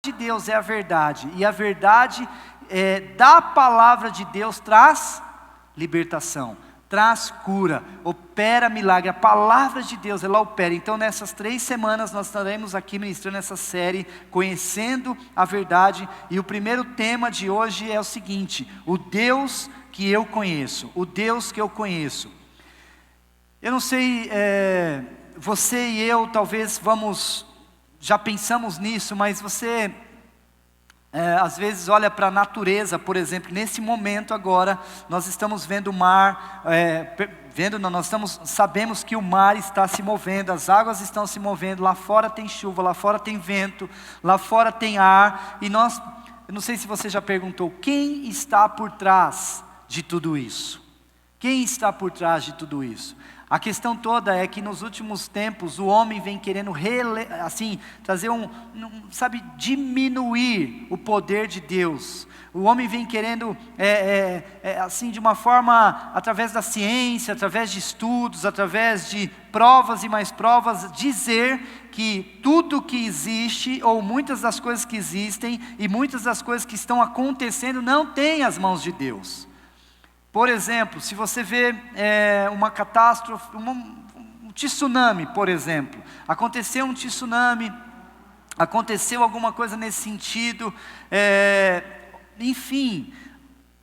de Deus é a verdade, e a verdade da palavra de Deus traz libertação, traz cura, opera milagre. A palavra de Deus, ela opera. Então nessas 3 semanas nós estaremos aqui ministrando essa série, conhecendo a verdade, e o primeiro tema de hoje é o seguinte: o Deus que eu conheço, o Deus que eu conheço. Eu não sei, você e eu talvez já pensamos nisso, mas você às vezes olha para a natureza, por exemplo. Nesse momento agora, nós estamos vendo o mar, sabemos que o mar está se movendo, as águas estão se movendo, lá fora tem chuva, lá fora tem vento, lá fora tem ar, e eu não sei se você já perguntou, quem está por trás de tudo isso? Quem está por trás de tudo isso? A questão toda é que nos últimos tempos o homem vem querendo trazer diminuir o poder de Deus. O homem vem querendo, de uma forma, através da ciência, através de estudos, através de provas e mais provas, dizer que tudo que existe, ou muitas das coisas que existem, e muitas das coisas que estão acontecendo, não tem as mãos de Deus. Por exemplo, se você vê uma catástrofe, um tsunami, por exemplo. Aconteceu um tsunami, aconteceu alguma coisa nesse sentido, enfim,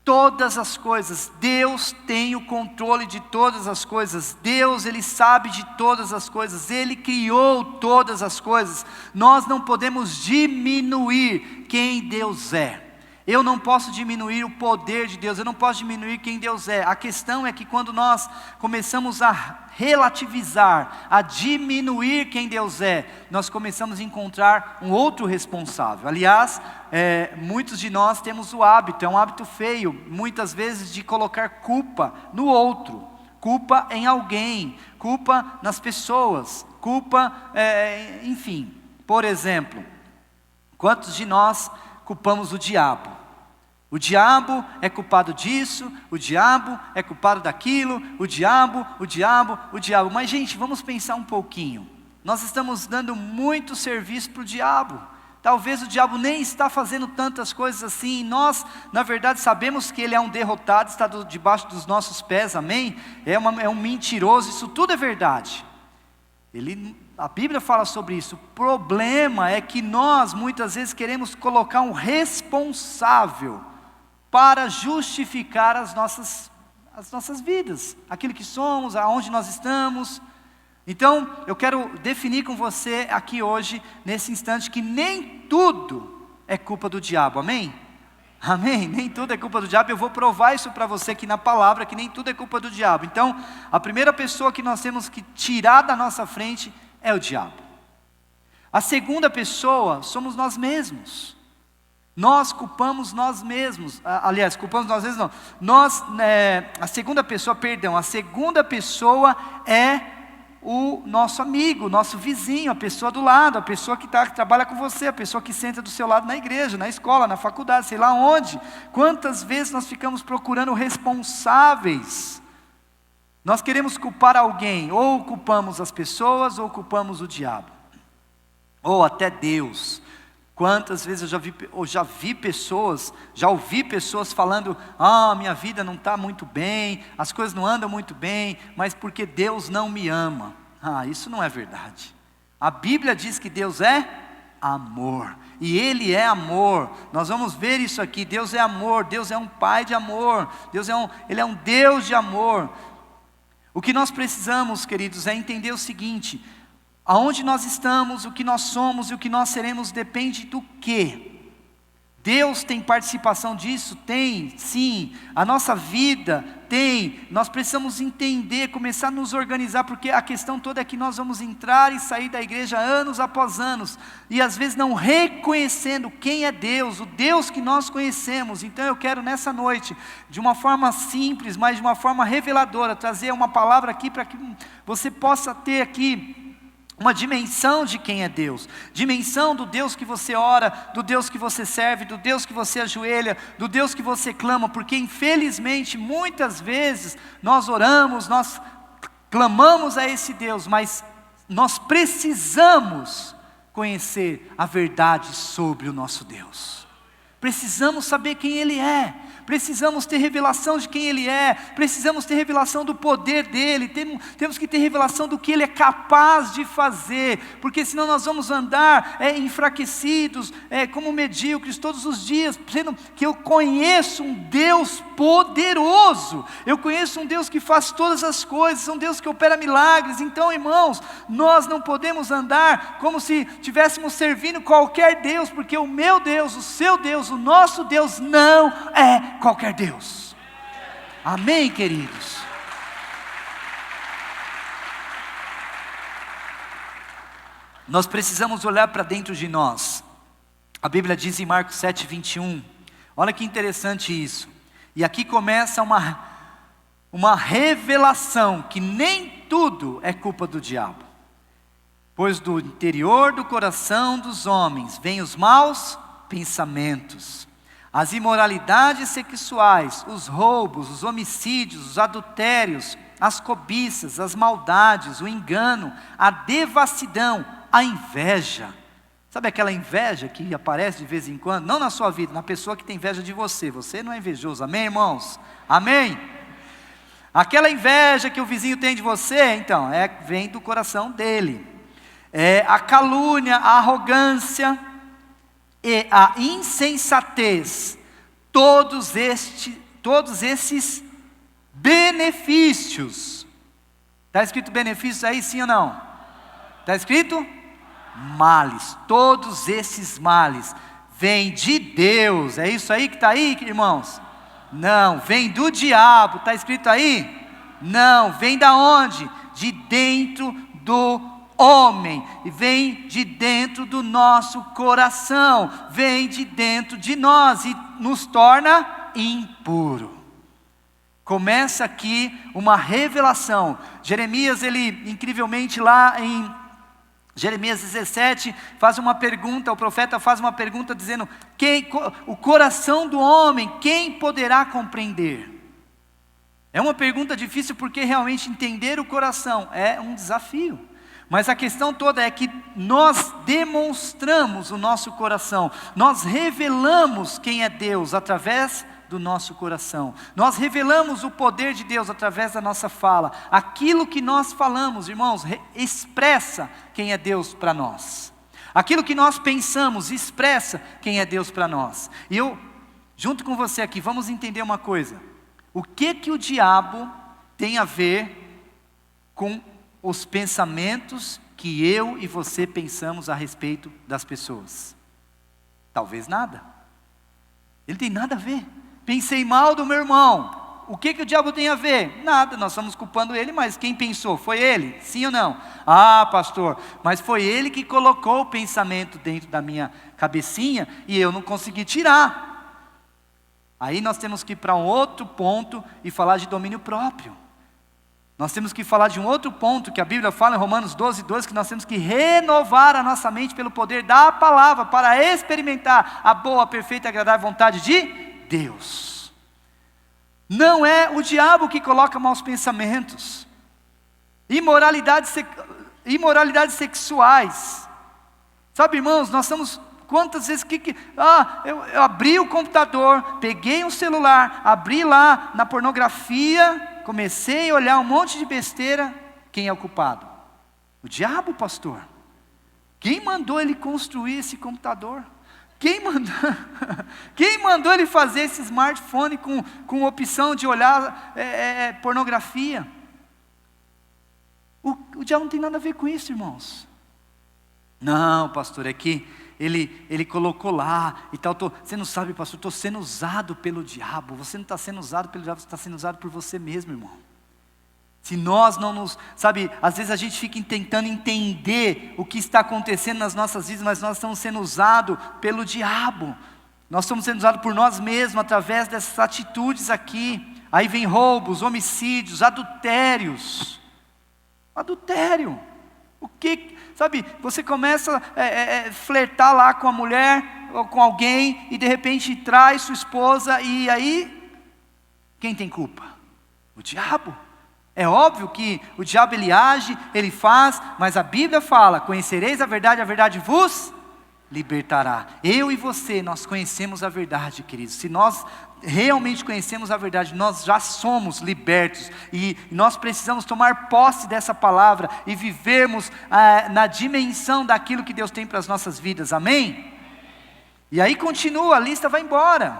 todas as coisas, Deus tem o controle de todas as coisas. Deus, Ele sabe de todas as coisas, Ele criou todas as coisas. Nós não podemos diminuir quem Deus é. Eu não posso diminuir o poder de Deus, eu não posso diminuir quem Deus é. A questão é que quando nós começamos a relativizar, a diminuir quem Deus é, nós começamos a encontrar um outro responsável. Aliás, muitos de nós temos o hábito, é um hábito feio, muitas vezes, de colocar culpa no outro, culpa em alguém, culpa nas pessoas, culpa, enfim. Por exemplo, quantos de nós culpamos o diabo? O diabo é culpado disso, o diabo é culpado daquilo, o diabo. Mas gente, vamos pensar um pouquinho. Nós estamos dando muito serviço para o diabo. Talvez o diabo nem está fazendo tantas coisas assim. Nós, na verdade, sabemos que ele é um derrotado, está debaixo dos nossos pés, amém? É um mentiroso, isso tudo é verdade. A Bíblia fala sobre isso. O problema é que nós muitas vezes queremos colocar um responsável para justificar as nossas vidas, aquilo que somos, aonde nós estamos. Então, eu quero definir com você aqui hoje, nesse instante, que nem tudo é culpa do diabo, amém? Amém? Nem tudo é culpa do diabo. Eu vou provar isso para você aqui na palavra, que nem tudo é culpa do diabo. Então, a primeira pessoa que nós temos que tirar da nossa frente é o diabo. A segunda pessoa somos nós mesmos. Nós culpamos nós mesmos. Aliás, culpamos nós mesmos não. A segunda pessoa é o nosso amigo, nosso vizinho, a pessoa do lado, a pessoa que trabalha com você, a pessoa que senta do seu lado na igreja, na escola, na faculdade, sei lá onde. Quantas vezes nós ficamos procurando responsáveis? Nós queremos culpar alguém, ou culpamos as pessoas, ou culpamos o diabo, ou até Deus. Quantas vezes eu já ouvi pessoas falando: minha vida não está muito bem, as coisas não andam muito bem, mas porque Deus não me ama. Isso não é verdade. A Bíblia diz que Deus é amor, e Ele é amor. Nós vamos ver isso aqui. Deus é amor, Deus é um Pai de amor, Ele é um Deus de amor. O que nós precisamos, queridos, é entender o seguinte: aonde nós estamos, o que nós somos e o que nós seremos depende do quê? Deus tem participação disso? Tem, sim. A nossa vida tem. Nós precisamos entender, começar a nos organizar, porque a questão toda é que nós vamos entrar e sair da igreja anos após anos, e às vezes não reconhecendo quem é Deus, o Deus que nós conhecemos. Então eu quero nessa noite, de uma forma simples, mas de uma forma reveladora, trazer uma palavra aqui para que você possa ter aqui uma dimensão de quem é Deus, dimensão do Deus que você ora, do Deus que você serve, do Deus que você ajoelha, do Deus que você clama, porque infelizmente muitas vezes nós oramos, nós clamamos a esse Deus, mas nós precisamos conhecer a verdade sobre o nosso Deus. Precisamos saber quem Ele é, precisamos ter revelação de quem Ele é, precisamos ter revelação do poder dEle, temos que ter revelação do que Ele é capaz de fazer, porque senão nós vamos andar enfraquecidos, como medíocres todos os dias, sendo que eu conheço um Deus poderoso, eu conheço um Deus que faz todas as coisas, um Deus que opera milagres. Então, irmãos, nós não podemos andar como se estivéssemos servindo qualquer Deus, porque o meu Deus, o seu Deus, o nosso Deus não é qualquer Deus. Amém, queridos? Nós precisamos olhar para dentro de nós. A Bíblia diz em Marcos 7:21, olha que interessante isso. E aqui começa uma revelação que nem tudo é culpa do diabo. Pois do interior do coração dos homens vêm os maus pensamentos, as imoralidades sexuais, os roubos, os homicídios, os adultérios, as cobiças, as maldades, o engano, a devassidão, a inveja. Sabe aquela inveja que aparece de vez em quando? Não na sua vida, na pessoa que tem inveja de você. Você não é invejoso, amém, irmãos? Amém? Aquela inveja que o vizinho tem de você, então, vem do coração dele. A calúnia, a arrogância e a insensatez, todos esses benefícios. Está escrito benefícios aí, sim ou não? Está escrito? Males, todos esses males vêm de Deus. É isso aí que está aí, irmãos? Não, vem do diabo. Está escrito aí? Não, vem da onde? De dentro do homem, e vem de dentro do nosso coração, vem de dentro de nós e nos torna impuro. Começa aqui uma revelação. Jeremias, ele incrivelmente lá em Jeremias 17, faz uma pergunta, o profeta faz uma pergunta dizendo, o coração do homem, quem poderá compreender? É uma pergunta difícil porque realmente entender o coração é um desafio. Mas a questão toda é que nós demonstramos o nosso coração, nós revelamos quem é Deus através do nosso coração, nós revelamos o poder de Deus através da nossa fala. Aquilo que nós falamos, irmãos, expressa quem é Deus para nós. Aquilo que nós pensamos expressa quem é Deus para nós. E eu, junto com você aqui, vamos entender uma coisa. O que o diabo tem a ver com os pensamentos que eu e você pensamos a respeito das pessoas? Talvez nada. Ele tem nada a ver. Pensei mal do meu irmão. O que o diabo tem a ver? Nada, nós estamos culpando ele, mas quem pensou? Foi ele? Sim ou não? Ah, pastor, mas foi ele que colocou o pensamento dentro da minha cabecinha e eu não consegui tirar. Aí nós temos que ir para um outro ponto e falar de domínio próprio. Nós temos que falar de um outro ponto que a Bíblia fala em Romanos 12:2, que nós temos que renovar a nossa mente pelo poder da palavra para experimentar a boa, perfeita e agradável vontade de Deus. Não é o diabo que coloca maus pensamentos, imoralidades sexuais. Sabe, irmãos, nós estamos... Quantas vezes eu abri o computador, peguei um celular, abri lá na pornografia, comecei a olhar um monte de besteira. Quem é o culpado? O diabo, pastor. Quem mandou ele construir esse computador? Quem mandou ele fazer esse smartphone com opção de olhar pornografia? O diabo não tem nada a ver com isso, irmãos. Não, pastor, é que ele colocou lá e tal. Você não sabe, pastor, estou sendo usado pelo diabo. Você não está sendo usado pelo diabo, você está sendo usado por você mesmo, irmão. Se nós não nos... Sabe, às vezes a gente fica tentando entender o que está acontecendo nas nossas vidas, mas nós estamos sendo usados pelo diabo. Nós estamos sendo usados por nós mesmos, através dessas atitudes aqui. Aí vem roubos, homicídios, adultérios. Adultério. O que... Sabe, você começa a flertar lá com a mulher ou com alguém e de repente traz sua esposa e aí, quem tem culpa? O diabo. É óbvio que o diabo ele age, ele faz, mas a Bíblia fala: conhecereis a verdade vos libertará. Eu e você, nós conhecemos a verdade, queridos. Se nós realmente conhecemos a verdade, nós já somos libertos, e nós precisamos tomar posse dessa palavra e vivermos na dimensão daquilo que Deus tem para as nossas vidas, amém? E aí continua, a lista vai embora.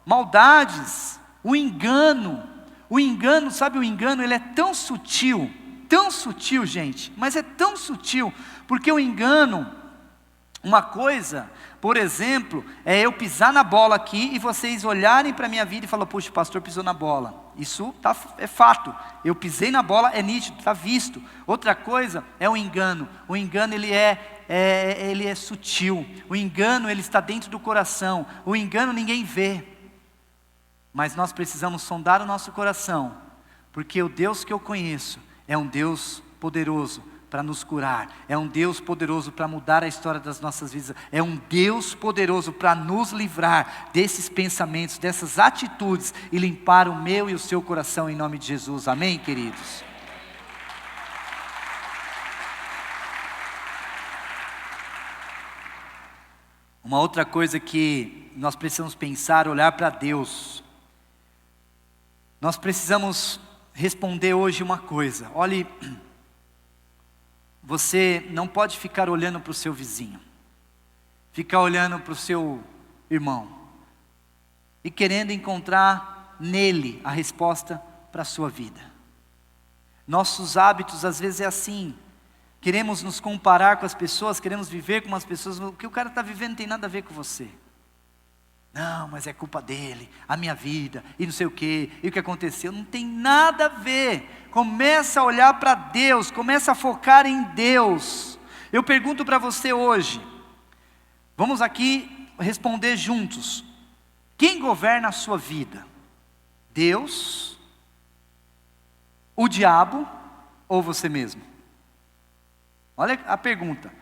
Maldades, o engano, sabe, o engano ele é tão sutil, gente, mas é tão sutil, porque o engano, uma coisa, por exemplo, é eu pisar na bola aqui e vocês olharem para a minha vida e falar: puxa, o pastor pisou na bola. Isso é fato, eu pisei na bola, é nítido, está visto. Outra coisa é o engano ele é sutil, o engano ele está dentro do coração, o engano ninguém vê. Mas nós precisamos sondar o nosso coração, porque o Deus que eu conheço é um Deus poderoso para nos curar, é um Deus poderoso para mudar a história das nossas vidas, é um Deus poderoso para nos livrar desses pensamentos, dessas atitudes e limpar o meu e o seu coração em nome de Jesus, amém, queridos? Uma outra coisa que nós precisamos pensar, olhar para Deus. Nós precisamos responder hoje uma coisa. Olhe, você não pode ficar olhando para o seu vizinho, ficar olhando para o seu irmão e querendo encontrar nele a resposta para a sua vida. Nossos hábitos às vezes é assim. Queremos nos comparar com as pessoas, queremos viver com as pessoas. O que o cara está vivendo não tem nada a ver com você. Não, mas é culpa dele, a minha vida, e não sei o que, e o que aconteceu, não tem nada a ver. Começa a olhar para Deus, começa a focar em Deus. Eu pergunto para você hoje, vamos aqui responder juntos: quem governa a sua vida? Deus, o diabo ou você mesmo? Olha a pergunta: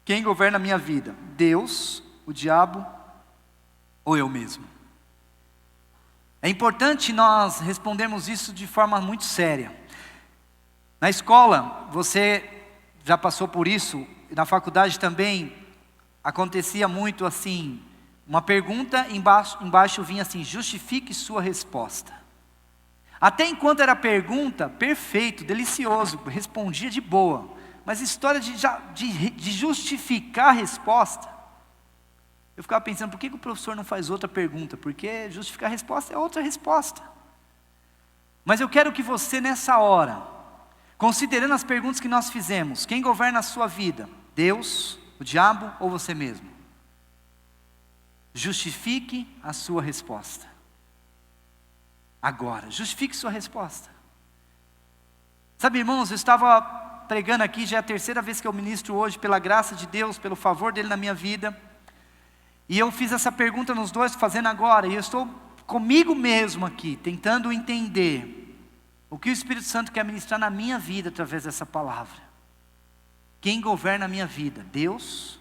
quem governa a minha vida? Deus, o diabo ou eu mesmo? É importante nós respondermos isso de forma muito séria. Na escola, você já passou por isso, e na faculdade também, acontecia muito assim, uma pergunta, embaixo vinha assim: justifique sua resposta. Até enquanto era pergunta, perfeito, delicioso, respondia de boa, mas história de justificar a resposta, eu ficava pensando: por que o professor não faz outra pergunta? Porque justificar a resposta é outra resposta. Mas eu quero que você nessa hora, considerando as perguntas que nós fizemos, quem governa a sua vida? Deus, o diabo ou você mesmo? Justifique a sua resposta. Agora, justifique sua resposta. Sabe, irmãos, eu estava pregando aqui, já é a terceira vez que eu ministro hoje, pela graça de Deus, pelo favor dele na minha vida. E eu fiz essa pergunta nos dois, fazendo agora, e eu estou comigo mesmo aqui, tentando entender o que o Espírito Santo quer ministrar na minha vida através dessa palavra. Quem governa a minha vida? Deus,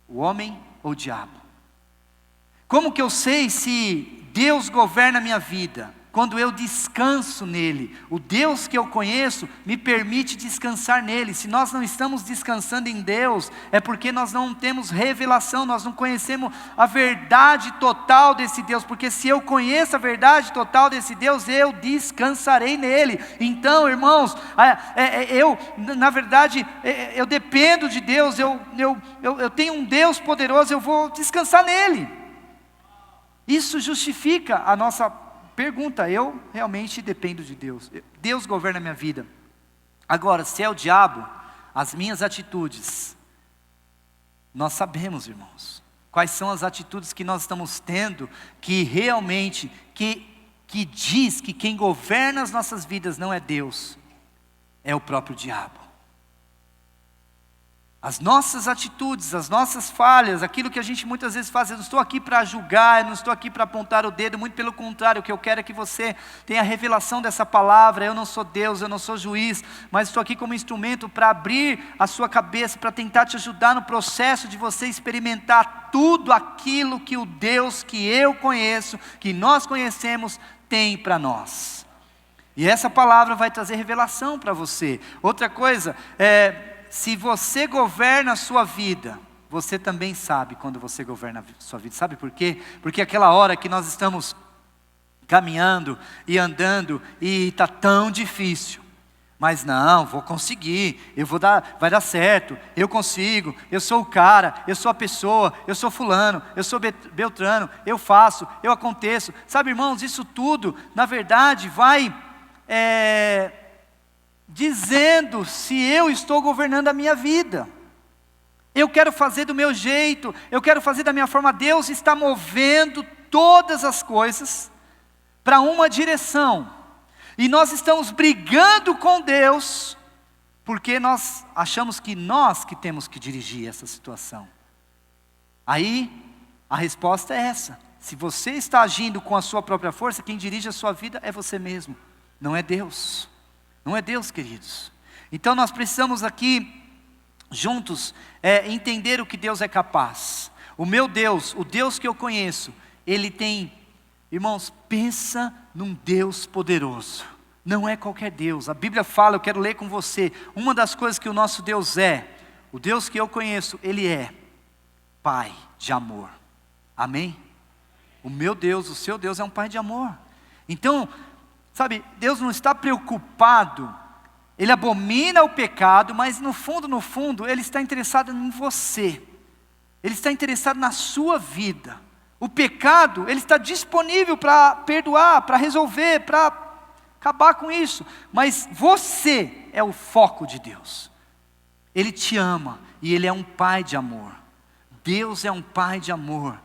o homem ou o diabo? Como que eu sei se Deus governa a minha vida? Quando eu descanso nele. O Deus que eu conheço me permite descansar nele. Se nós não estamos descansando em Deus, é porque nós não temos revelação, nós não conhecemos a verdade total desse Deus. Porque se eu conheço a verdade total desse Deus, eu descansarei nele. Então, irmãos, na verdade, eu dependo de Deus, eu tenho um Deus poderoso, eu vou descansar nele. Isso justifica a nossa pergunta: eu realmente dependo de Deus. Deus governa a minha vida. Agora, se é o diabo, as minhas atitudes, nós sabemos, irmãos, quais são as atitudes que nós estamos tendo, que realmente, que diz que quem governa as nossas vidas não é Deus, é o próprio diabo. As nossas atitudes, as nossas falhas, aquilo que a gente muitas vezes faz, eu não estou aqui para julgar, eu não estou aqui para apontar o dedo, muito pelo contrário, o que eu quero é que você tenha a revelação dessa palavra. Eu não sou Deus, eu não sou juiz, mas estou aqui como instrumento para abrir a sua cabeça, para tentar te ajudar no processo de você experimentar tudo aquilo que o Deus que eu conheço, que nós conhecemos, tem para nós. E essa palavra vai trazer revelação para você. Outra coisa, se você governa a sua vida, você também sabe quando você governa a sua vida. Sabe por quê? Porque aquela hora que nós estamos caminhando e andando e está tão difícil. Mas não, vou conseguir, vai dar certo, eu consigo, eu sou o cara, eu sou a pessoa, eu sou fulano, eu sou beltrano, eu faço, eu aconteço. Sabe, irmãos, isso tudo, na verdade, vai dizendo se eu estou governando a minha vida. Eu quero fazer do meu jeito, eu quero fazer da minha forma. Deus está movendo todas as coisas para uma direção. E nós estamos brigando com Deus, porque nós achamos que nós que temos que dirigir essa situação. Aí, a resposta é essa. Se você está agindo com a sua própria força, quem dirige a sua vida é você mesmo. Não é Deus. Não é Deus, queridos. Então nós precisamos aqui, juntos, entender o que Deus é capaz. O meu Deus, o Deus que eu conheço, Ele tem... Irmãos, pensa num Deus poderoso. Não é qualquer Deus. A Bíblia fala, eu quero ler com você. Uma das coisas que o nosso Deus o Deus que eu conheço, Ele é Pai de amor. Amém? O meu Deus, o seu Deus é um Pai de amor. Então, sabe, Deus não está preocupado. Ele abomina o pecado, mas no fundo, Ele está interessado em você. Ele está interessado na sua vida. O pecado, ele está disponível para perdoar, para resolver, para acabar com isso. Mas você é o foco de Deus. Ele te ama e Ele é um Pai de amor. Deus é um Pai de amor.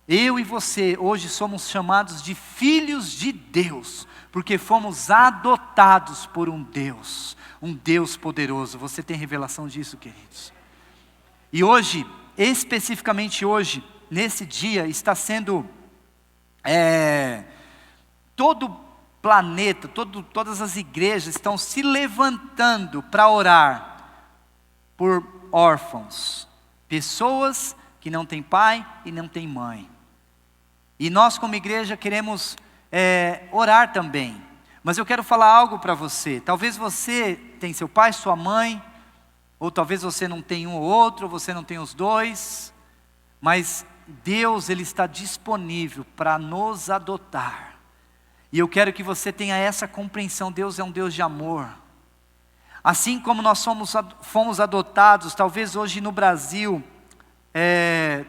Eu e você hoje somos chamados de filhos de Deus, porque fomos adotados por um Deus poderoso. Você tem revelação disso, queridos? E hoje, especificamente hoje, nesse dia está sendo, todo o planeta, todas as igrejas estão se levantando para orar por órfãos, pessoas que não têm pai e não têm mãe. E nós como igreja queremos orar também. Mas eu quero falar algo para você. Talvez você tenha seu pai, sua mãe, ou talvez você não tenha um ou outro, ou você não tenha os dois, mas Deus, Ele está disponível para nos adotar. E eu quero que você tenha essa compreensão. Deus é um Deus de amor. Assim como nós fomos adotados, talvez hoje no Brasil,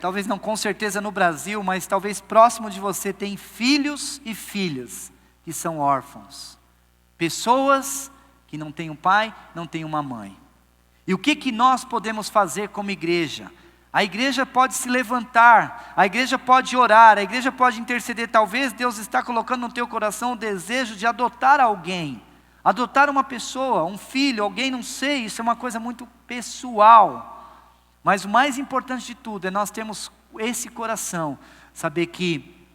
talvez não com certeza no Brasil, mas talvez próximo de você tem filhos e filhas que são órfãos. Pessoas que não têm um pai, não têm uma mãe. E o que nós podemos fazer como igreja? A igreja pode se levantar, a igreja pode orar, a igreja pode interceder. Talvez Deus está colocando no teu coração o desejo de adotar alguém, adotar uma pessoa, um filho, alguém, não sei, isso é uma coisa muito pessoal. Mas o mais importante de tudo é nós termos esse coração, saber que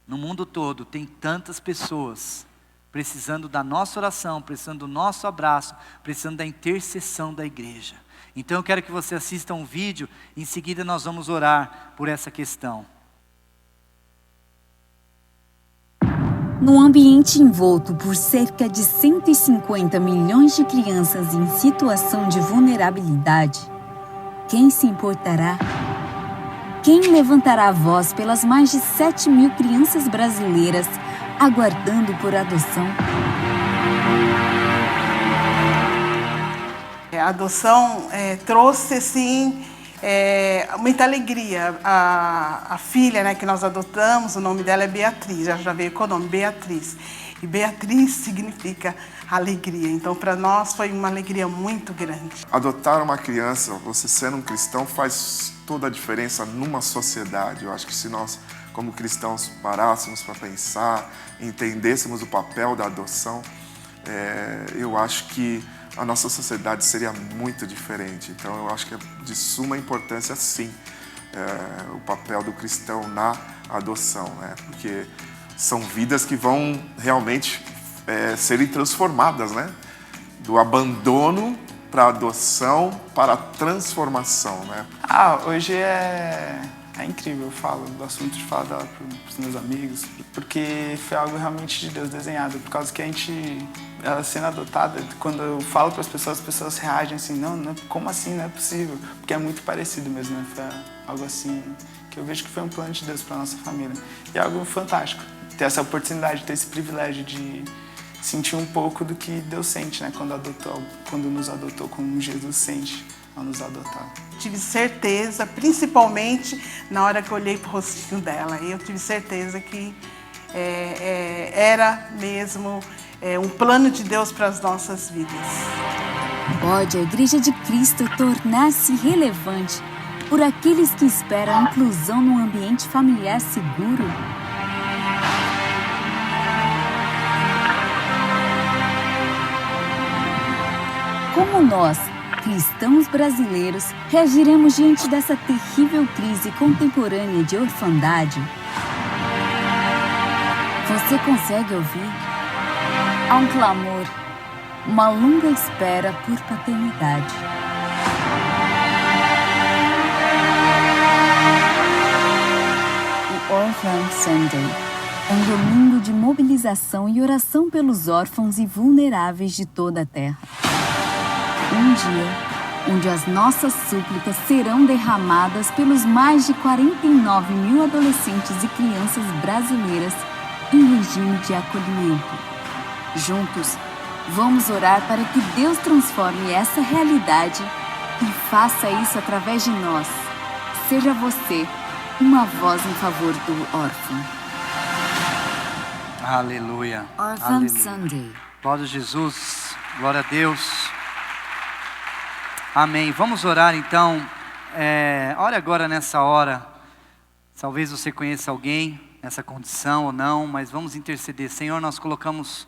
no mundo todo tem tantas pessoas precisando da nossa oração, precisando do nosso abraço, precisando da intercessão da igreja. Então eu quero que você assista um vídeo, em seguida nós vamos orar por essa questão. Num ambiente envolto por cerca de 150 milhões de crianças em situação de vulnerabilidade, quem se importará? Quem levantará a voz pelas mais de 7 mil crianças brasileiras aguardando por adoção? A adoção trouxe, sim, muita alegria. A filha, que nós adotamos, o nome dela é Beatriz, já veio com o nome Beatriz. E Beatriz significa alegria. Então, para nós, foi uma alegria muito grande. Adotar uma criança, você sendo um cristão, faz toda a diferença numa sociedade. Eu acho que se nós, como cristãos, parássemos para pensar, entendêssemos o papel da adoção, eu acho que a nossa sociedade seria muito diferente. Então eu acho que é de suma importância, sim, o papel do cristão na adoção, né? Porque são vidas que vão realmente serem transformadas, né? Do abandono para a adoção, para a transformação, né? Hoje é incrível, eu falo, gosto muito de falar dela pros meus amigos, porque foi algo realmente de Deus desenhado, por causa que a gente, ela sendo adotada, quando eu falo para as pessoas reagem assim, não, como assim, não é possível, porque é muito parecido mesmo, né? Foi algo assim, que eu vejo que foi um plano de Deus para nossa família, e é algo fantástico, ter essa oportunidade, ter esse privilégio de sentir um pouco do que Deus sente, né? Quando nos adotou, como Jesus sente ao nos adotar. Tive certeza, principalmente na hora que eu olhei para o rostinho dela, eu tive certeza que era mesmo um plano de Deus para as nossas vidas. Pode a Igreja de Cristo tornar-se relevante por aqueles que esperam a inclusão num ambiente familiar seguro? Como nós, cristãos brasileiros, reagiremos diante dessa terrível crise contemporânea de orfandade? Você consegue ouvir? Há um clamor, uma longa espera por paternidade. O Orphan Sunday é um domingo de mobilização e oração pelos órfãos e vulneráveis de toda a terra. Um dia onde as nossas súplicas serão derramadas pelos mais de 49 mil adolescentes e crianças brasileiras em regime de acolhimento. Juntos, vamos orar para que Deus transforme essa realidade e faça isso através de nós. Seja você uma voz em favor do órfão. Aleluia. Orphan Aleluia. Sunday. Glória a Jesus. Glória a Deus. Amém. Vamos orar então. Ore agora nessa hora. Talvez você conheça alguém nessa condição ou não, mas vamos interceder. Senhor, nós colocamos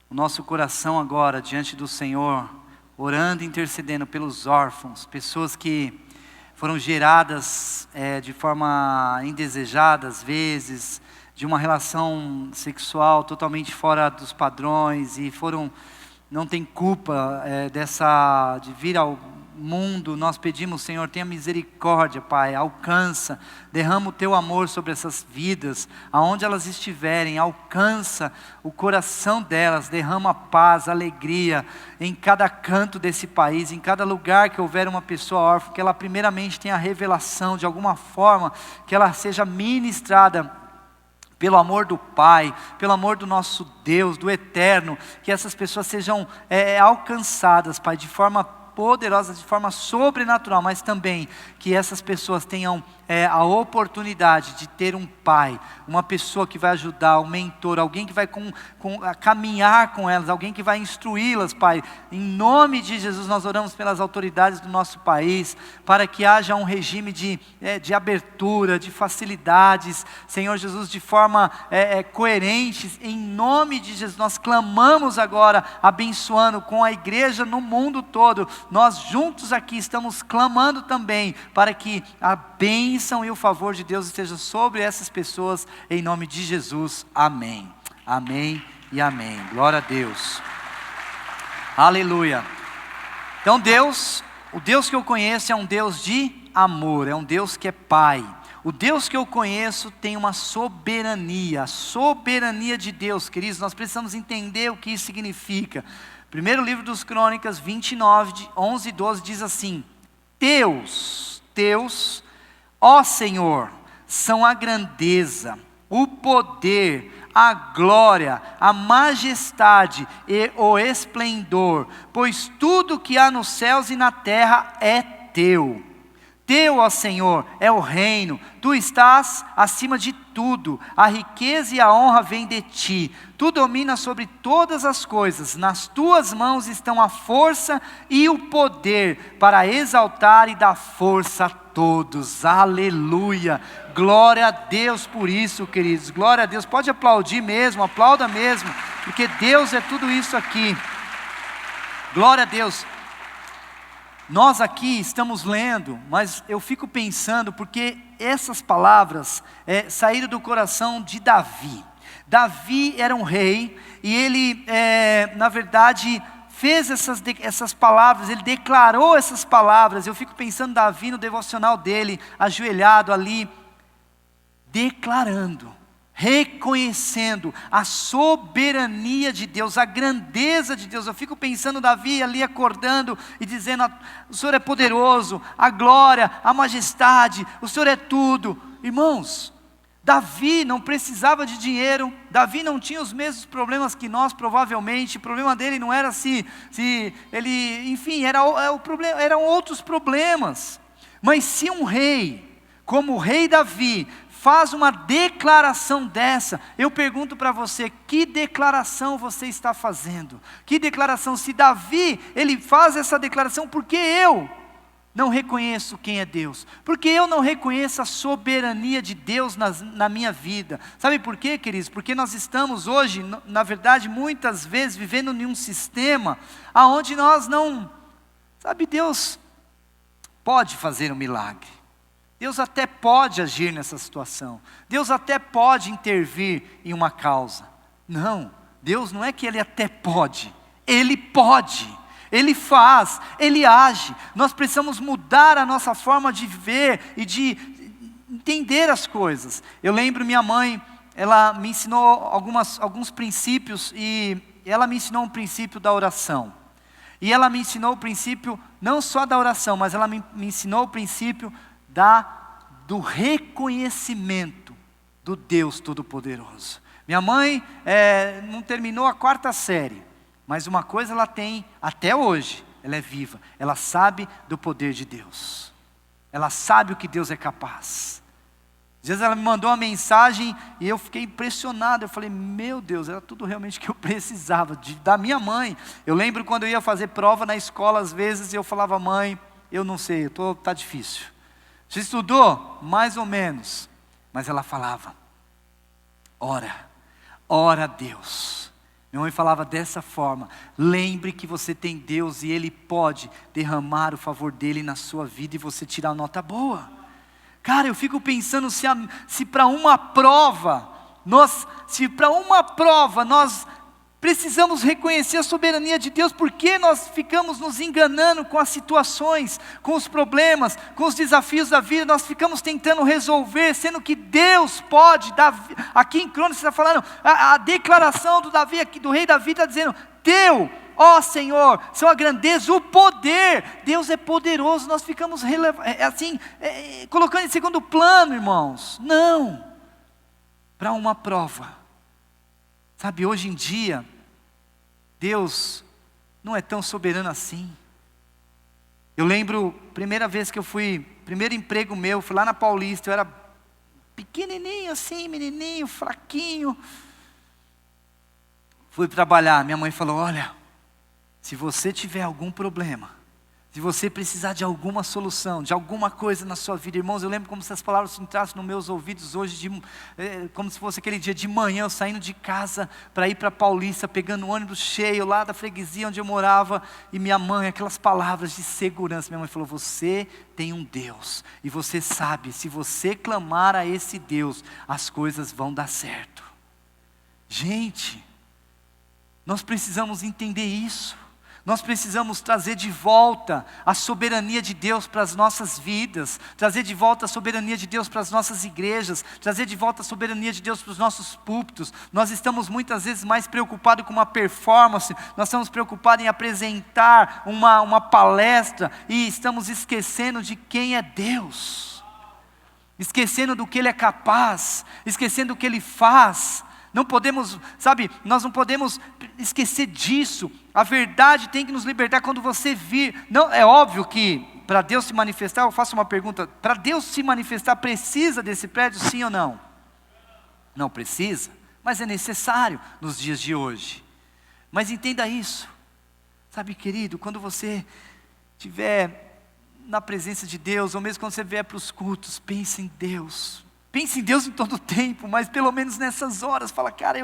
o nosso coração agora diante do Senhor, orando e intercedendo pelos órfãos, pessoas que foram geradas de forma indesejada, às vezes, de uma relação sexual totalmente fora dos padrões e não tem culpa de vir ao mundo. Nós pedimos, Senhor, tenha misericórdia, Pai, alcança, derrama o Teu amor sobre essas vidas, aonde elas estiverem, alcança o coração delas, derrama paz, alegria, em cada canto desse país, em cada lugar que houver uma pessoa órfã, que ela primeiramente tenha revelação, de alguma forma, que ela seja ministrada pelo amor do Pai, pelo amor do nosso Deus, do Eterno, que essas pessoas sejam alcançadas, Pai, de forma poderosa, de forma sobrenatural, mas também que essas pessoas tenham a oportunidade de ter um pai, uma pessoa que vai ajudar, um mentor, alguém que vai caminhar com elas, alguém que vai instruí-las, Pai. Em nome de Jesus nós oramos pelas autoridades do nosso país, para que haja um regime de abertura, de facilidades, Senhor Jesus, de forma coerente. Em nome de Jesus nós clamamos agora, abençoando com a igreja no mundo todo. Nós juntos aqui estamos clamando também, para que a bênção e o favor de Deus esteja sobre essas pessoas, em nome de Jesus, amém, amém e amém, glória a Deus, aleluia. Então o Deus que eu conheço é um Deus de amor, é um Deus que é Pai. O Deus que eu conheço tem uma soberania, a soberania de Deus, queridos, nós precisamos entender o que isso significa. Primeiro livro dos Crônicas 29, 11 e 12 diz assim: Teus, ó Senhor, são a grandeza, o poder, a glória, a majestade e o esplendor, pois tudo que há nos céus e na terra é teu. Teu, ó Senhor, é o reino, tu estás acima de tudo, a riqueza e a honra vêm de ti, tu dominas sobre todas as coisas, nas tuas mãos estão a força e o poder para exaltar e dar força a todos, aleluia, glória a Deus por isso, queridos, glória a Deus, pode aplaudir mesmo, aplauda mesmo, porque Deus é tudo isso aqui, glória a Deus. Nós aqui estamos lendo, mas eu fico pensando, porque essas palavras saíram do coração de Davi. Davi era um rei, e ele, na verdade, fez essas palavras, ele declarou essas palavras. Eu fico pensando Davi no devocional dele, ajoelhado ali, declarando, reconhecendo a soberania de Deus, a grandeza de Deus. Eu fico pensando Davi ali acordando e dizendo: o Senhor é poderoso, a glória, a majestade, o Senhor é tudo. Irmãos, Davi não precisava de dinheiro, Davi não tinha os mesmos problemas que nós, provavelmente. O problema dele não era se ele, enfim, eram outros problemas. Mas se um rei, como o rei Davi, faz uma declaração dessa, eu pergunto para você: que declaração você está fazendo? Que declaração? Se Davi, ele faz essa declaração, por que eu não reconheço quem é Deus? Porque eu não reconheço a soberania de Deus na minha vida. Sabe por quê, queridos? Porque nós estamos hoje, na verdade, muitas vezes vivendo em um sistema onde nós não... Sabe, Deus pode fazer um milagre. Deus até pode agir nessa situação. Deus até pode intervir em uma causa. Não, Deus não é que Ele até pode. Ele pode. Ele faz, Ele age. Nós precisamos mudar a nossa forma de ver e de entender as coisas. Eu lembro minha mãe, ela me ensinou alguns princípios, e ela me ensinou um princípio da oração. E ela me ensinou o princípio não só da oração, mas ela me ensinou o princípio do reconhecimento do Deus Todo-Poderoso. Minha mãe não terminou a 4ª série. Mas uma coisa ela tem até hoje, ela é viva, ela sabe do poder de Deus, ela sabe o que Deus é capaz. Às vezes ela me mandou uma mensagem e eu fiquei impressionado, eu falei: meu Deus, era tudo realmente que eu precisava, da minha mãe. Eu lembro quando eu ia fazer prova na escola, às vezes eu falava: mãe, eu não sei, tá difícil. Você estudou? Mais ou menos. Mas ela falava: ora a Deus. Minha mãe falava dessa forma: lembre que você tem Deus e Ele pode derramar o favor dEle na sua vida e você tirar nota boa. Cara, eu fico pensando se para uma prova nós precisamos reconhecer a soberania de Deus, porque nós ficamos nos enganando com as situações, com os problemas, com os desafios da vida. Nós ficamos tentando resolver, sendo que Deus pode. Aqui em Crônicas está falando, a declaração do rei Davi está dizendo: teu, ó Senhor, são a grandeza, o poder. Deus é poderoso. Nós ficamos colocando em segundo plano, irmãos. Não, para uma prova. Sabe, hoje em dia, Deus não é tão soberano assim. Eu lembro, primeira vez que eu primeiro emprego meu, fui lá na Paulista, eu era pequenininho assim, menininho, fraquinho. Fui trabalhar, minha mãe falou: olha, se você tiver algum problema, se você precisar de alguma solução, de alguma coisa na sua vida, irmãos, eu lembro como se as palavras entrassem nos meus ouvidos hoje, como se fosse aquele dia de manhã, eu saindo de casa para ir para Paulista, pegando um ônibus cheio lá da freguesia onde eu morava, e minha mãe, aquelas palavras de segurança. Minha mãe falou: você tem um Deus, e você sabe, se você clamar a esse Deus, as coisas vão dar certo. Gente, nós precisamos entender isso. Nós precisamos trazer de volta a soberania de Deus para as nossas vidas, trazer de volta a soberania de Deus para as nossas igrejas, trazer de volta a soberania de Deus para os nossos púlpitos. Nós estamos muitas vezes mais preocupados com uma performance, nós estamos preocupados em apresentar uma palestra, e estamos esquecendo de quem é Deus, esquecendo do que Ele é capaz, esquecendo do que Ele faz. Não podemos, nós não podemos esquecer disso. A verdade tem que nos libertar quando você vir. Não, é óbvio que para Deus se manifestar, eu faço uma pergunta: para Deus se manifestar, precisa desse prédio, sim ou não? Não precisa, mas é necessário nos dias de hoje. Mas entenda isso, querido, quando você estiver na presença de Deus, ou mesmo quando você vier para os cultos, pense em Deus. Pense em Deus em todo o tempo, mas pelo menos nessas horas, fala: cara,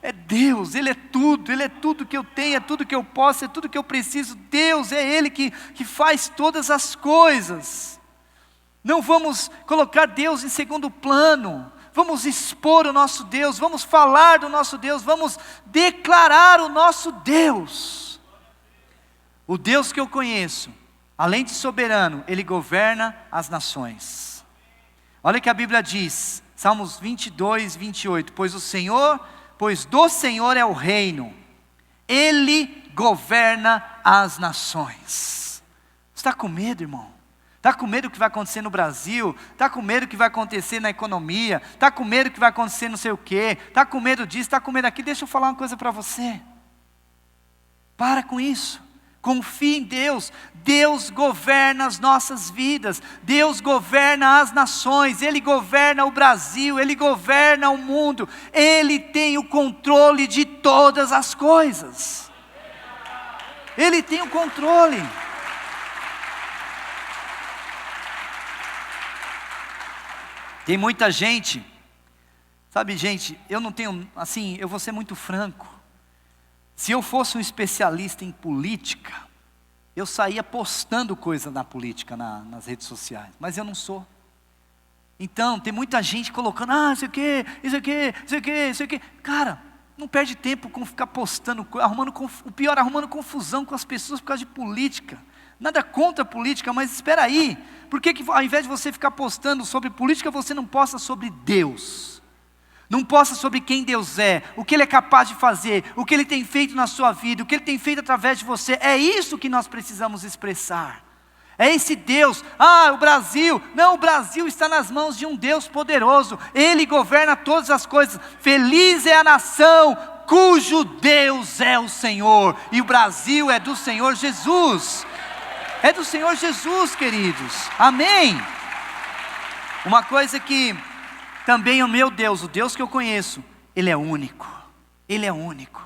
é Deus, Ele é tudo que eu tenho, é tudo que eu posso, é tudo que eu preciso. Deus é Ele que faz todas as coisas. Não vamos colocar Deus em segundo plano, vamos expor o nosso Deus, vamos falar do nosso Deus, vamos declarar o nosso Deus. O Deus que eu conheço, além de soberano, Ele governa as nações. Olha o que a Bíblia diz, Salmos 22, 28. Pois do Senhor é o reino, Ele governa as nações. Você está com medo, irmão? Está com medo do que vai acontecer no Brasil? Está com medo do que vai acontecer na economia? Está com medo do que vai acontecer não sei o quê? Está com medo disso, está com medo daquilo? Deixa eu falar uma coisa para você. Para com isso. Confie em Deus. Deus governa as nossas vidas. Deus governa as nações. Ele governa o Brasil. Ele governa o mundo. Ele tem o controle de todas as coisas. Ele tem o controle. Tem muita gente, sabe, gente, eu não tenho, assim, eu vou ser muito franco. Se eu fosse um especialista em política, eu saía postando coisa na política, nas redes sociais, mas eu não sou. Então, tem muita gente colocando, isso aqui, isso aqui, isso aqui, isso aqui. Cara, não perde tempo com ficar postando, arrumando confusão com as pessoas por causa de política. Nada contra a política, mas espera aí. Por que ao invés de você ficar postando sobre política, você não posta sobre Deus? Não posta sobre quem Deus é, o que Ele é capaz de fazer, o que Ele tem feito na sua vida, o que Ele tem feito através de você. É isso que nós precisamos expressar. É esse Deus, o Brasil. Não, o Brasil está nas mãos de um Deus poderoso. Ele governa todas as coisas. Feliz é a nação cujo Deus é o Senhor. E o Brasil é do Senhor Jesus. É do Senhor Jesus, queridos. Amém. Uma coisa que também o meu Deus, o Deus que eu conheço, Ele é único. Ele é único.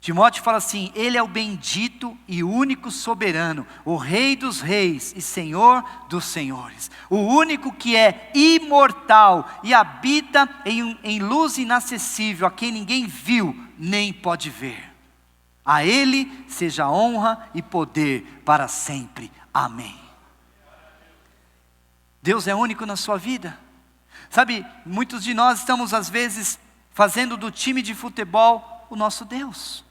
Timóteo fala assim, Ele é o bendito e único soberano, o Rei dos reis e Senhor dos senhores. O único que é imortal e habita em luz inacessível, a quem ninguém viu nem pode ver. A Ele seja honra e poder para sempre. Amém. Deus é único na sua vida. Sabe, muitos de nós estamos às vezes fazendo do time de futebol o nosso Deus.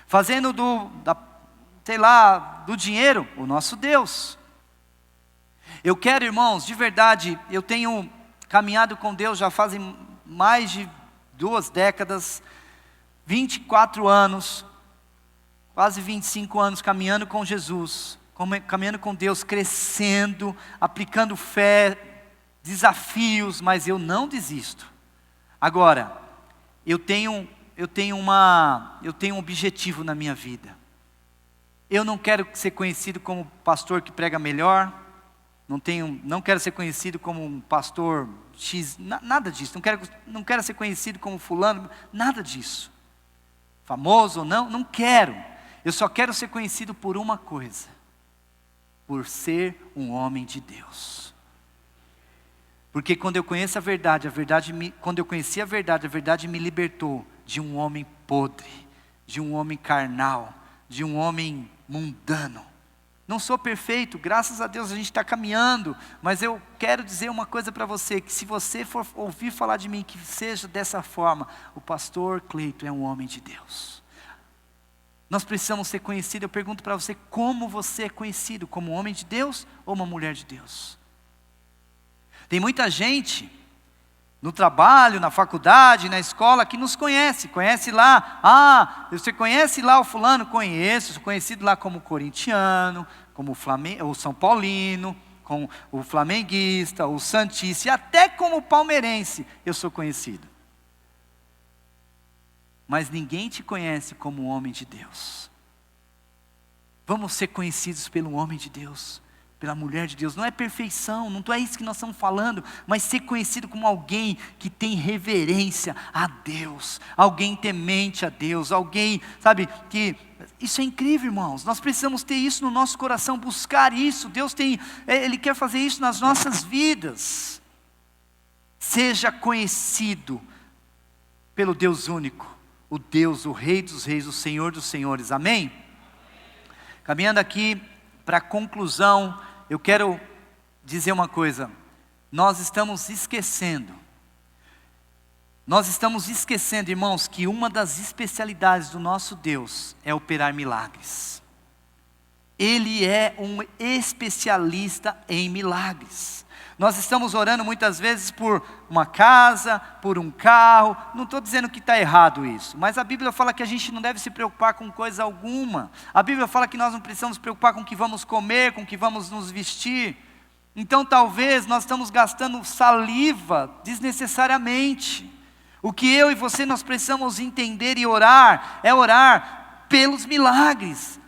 Fazendo do dinheiro o nosso Deus. Eu quero, irmãos, de verdade, eu tenho caminhado com Deus já fazem mais de 2 décadas, 24 anos, quase 25 anos caminhando com Jesus, caminhando com Deus, crescendo, aplicando fé, desafios, mas eu não desisto. Agora, eu tenho um objetivo na minha vida. Eu não quero ser conhecido como pastor que prega melhor, não quero ser conhecido como um pastor X, nada disso, não quero ser conhecido como fulano, nada disso. Famoso ou não quero. Eu só quero ser conhecido por uma coisa: por ser um homem de Deus. Porque quando eu conheço a verdade, quando eu conheci a verdade me libertou de um homem podre, de um homem carnal, de um homem mundano. Não sou perfeito, graças a Deus a gente está caminhando, mas eu quero dizer uma coisa para você, que se você for ouvir falar de mim, que seja dessa forma: o pastor Cleito é um homem de Deus. Nós precisamos ser conhecidos. Eu pergunto para você, como você é conhecido? Como um homem de Deus ou uma mulher de Deus? Tem muita gente no trabalho, na faculdade, na escola, que nos conhece lá. Você conhece lá o fulano? Conheço, sou conhecido lá como corintiano, como o São Paulino, como o flamenguista, o santista, e até como palmeirense eu sou conhecido. Mas ninguém te conhece como um homem de Deus. Vamos ser conhecidos pelo homem de Deus, pela mulher de Deus. Não é perfeição, não é isso que nós estamos falando, mas ser conhecido como alguém que tem reverência a Deus, alguém temente a Deus, alguém, sabe, que... Isso é incrível, irmãos. Nós precisamos ter isso no nosso coração, buscar isso. Deus Ele quer fazer isso nas nossas vidas. Seja conhecido pelo Deus único, o Deus, o Rei dos reis, o Senhor dos senhores. Amém? Caminhando aqui para a conclusão, eu quero dizer uma coisa. Nós estamos esquecendo, irmãos, que uma das especialidades do nosso Deus é operar milagres. Ele é um especialista em milagres. Nós estamos orando muitas vezes por uma casa, por um carro. Não estou dizendo que está errado isso, mas a Bíblia fala que a gente não deve se preocupar com coisa alguma. A Bíblia fala que nós não precisamos nos preocupar com o que vamos comer, com o que vamos nos vestir. Então talvez nós estamos gastando saliva desnecessariamente. O que eu e você nós precisamos entender e orar, é orar pelos milagres.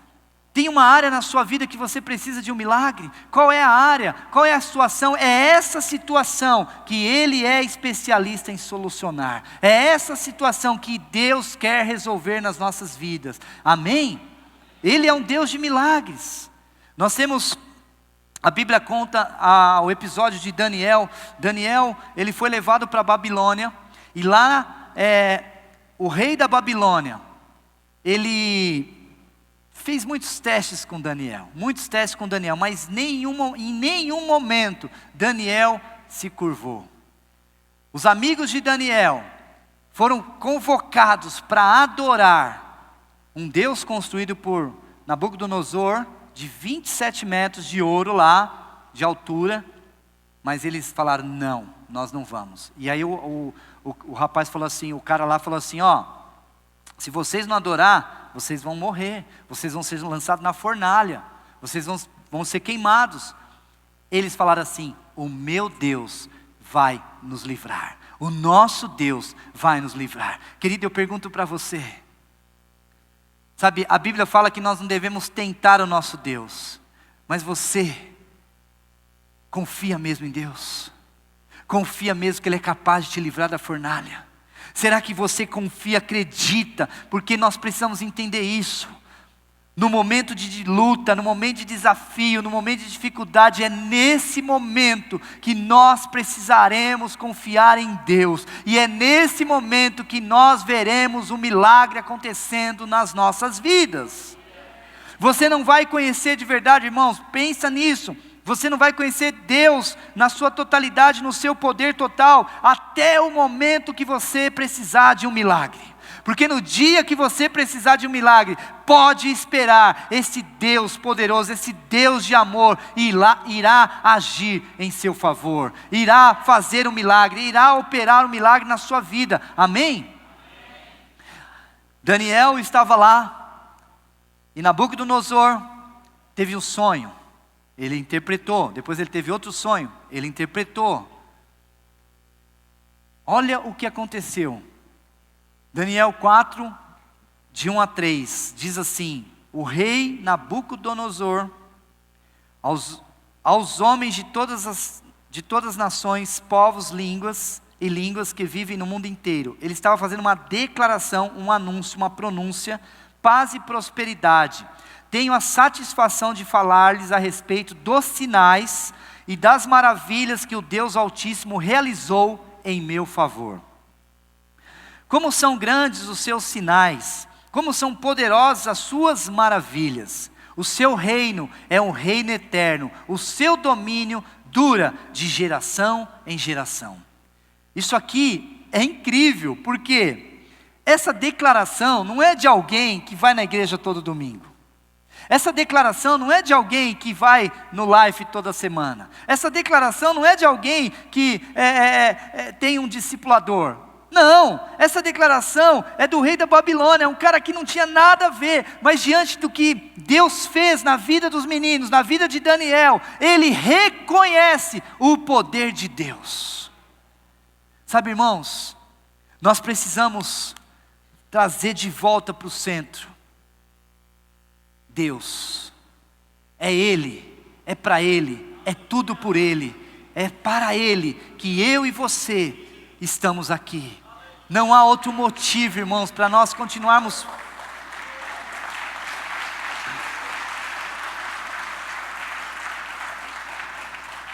Tem uma área na sua vida que você precisa de um milagre? Qual é a área? Qual é a situação? É essa situação que Ele é especialista em solucionar. É essa situação que Deus quer resolver nas nossas vidas. Amém? Ele é um Deus de milagres. Nós temos, a Bíblia conta o episódio de Daniel. Daniel, ele foi levado para a Babilônia. E lá, o rei da Babilônia, ele fez muitos testes com Daniel, mas em nenhum momento Daniel se curvou. Os amigos de Daniel foram convocados para adorar um Deus construído por Nabucodonosor, de 27 metros de ouro lá, de altura, mas eles falaram, não, nós não vamos. E aí o rapaz falou assim, o cara lá falou assim, se vocês não adorar, vocês vão morrer, vocês vão ser lançados na fornalha, vocês vão ser queimados. Eles falaram assim, o meu Deus vai nos livrar, o nosso Deus vai nos livrar. Querido, eu pergunto para você, sabe, a Bíblia fala que nós não devemos tentar o nosso Deus, mas você confia mesmo em Deus? Confia mesmo que Ele é capaz de te livrar da fornalha? Será que você confia, acredita? Porque nós precisamos entender isso. No momento de luta, no momento de desafio, no momento de dificuldade, é nesse momento que nós precisaremos confiar em Deus. E é nesse momento que nós veremos o milagre acontecendo nas nossas vidas. Você não vai conhecer de verdade, irmãos, pensa nisso. Você não vai conhecer Deus na sua totalidade, no seu poder total, até o momento que você precisar de um milagre. Porque no dia que você precisar de um milagre, pode esperar, esse Deus poderoso, esse Deus de amor, irá agir em seu favor, irá fazer um milagre, irá operar um milagre na sua vida. Amém? Daniel estava lá, e Nabucodonosor teve um sonho. Ele interpretou, depois ele teve outro sonho, ele interpretou. Olha o que aconteceu. Daniel 4, de 1 a 3, diz assim, o rei Nabucodonosor, aos homens de todas as nações, povos, línguas que vivem no mundo inteiro, ele estava fazendo uma declaração, um anúncio, uma pronúncia, paz e prosperidade. Tenho a satisfação de falar-lhes a respeito dos sinais e das maravilhas que o Deus Altíssimo realizou em meu favor. Como são grandes os seus sinais, como são poderosas as suas maravilhas. O seu reino é um reino eterno, o seu domínio dura de geração em geração. Isso aqui é incrível, porque essa declaração não é de alguém que vai na igreja todo domingo. Essa declaração não é de alguém que vai no live toda semana. Essa declaração não é de alguém que tem um discipulador. Não, essa declaração é do rei da Babilônia, um cara que não tinha nada a ver, mas diante do que Deus fez na vida dos meninos, na vida de Daniel, ele reconhece o poder de Deus. Sabe, irmãos, nós precisamos trazer de volta para o centro. Deus, é Ele, é para Ele, é tudo por Ele, é para Ele que eu e você estamos aqui. Não há outro motivo, irmãos, para nós continuarmos.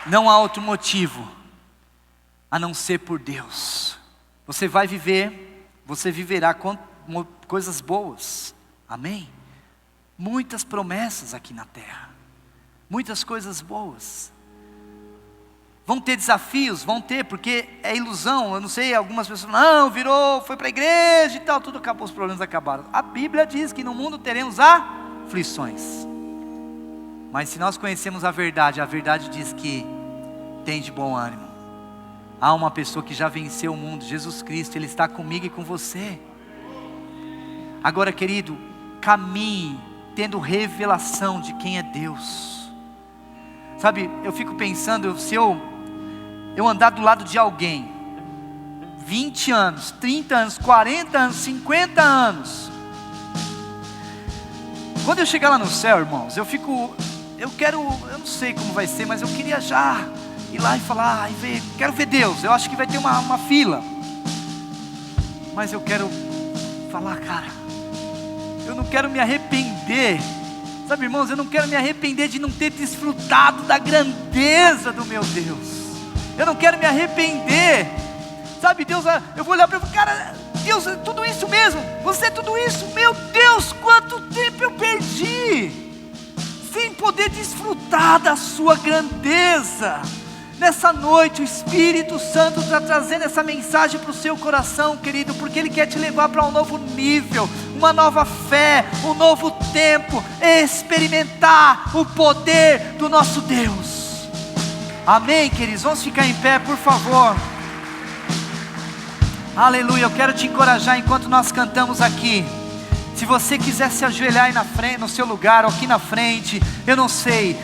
Não há outro motivo a não ser por Deus. Você vai viver, você viverá com coisas boas, amém? Muitas promessas aqui na terra, muitas coisas boas. Vão ter desafios, vão ter, porque é ilusão. Eu não sei, algumas pessoas não, foi para a igreja e tal, tudo acabou, os problemas acabaram. A Bíblia diz que no mundo teremos aflições. Mas se nós conhecemos a verdade diz que tem de bom ânimo. Há uma pessoa que já venceu o mundo, Jesus Cristo, Ele está comigo e com você. Agora, querido, caminhe tendo revelação de quem é Deus. Sabe, eu fico pensando, se eu andar do lado de alguém, 20 anos, 30 anos, 40 anos, 50 anos, quando eu chegar lá no céu, irmãos, eu não sei como vai ser, mas eu queria já ir lá e falar, quero ver Deus. Eu acho que vai ter uma fila, mas eu quero falar, cara, eu não quero me arrepender, sabe, irmãos, eu não quero me arrepender de não ter desfrutado da grandeza do meu Deus. Eu não quero me arrepender, sabe, Deus, eu vou olhar para ele, cara, Deus, é tudo isso mesmo, você é tudo isso, meu Deus, quanto tempo eu perdi, sem poder desfrutar da sua grandeza. Nessa noite o Espírito Santo está trazendo essa mensagem para o seu coração, querido, porque Ele quer te levar para um novo nível, uma nova fé, um novo tempo, experimentar o poder do nosso Deus. Amém, queridos? Vamos ficar em pé, por favor. Aleluia, eu quero te encorajar enquanto nós cantamos aqui. Se você quiser se ajoelhar aí na frente, no seu lugar, ou aqui na frente, eu não sei,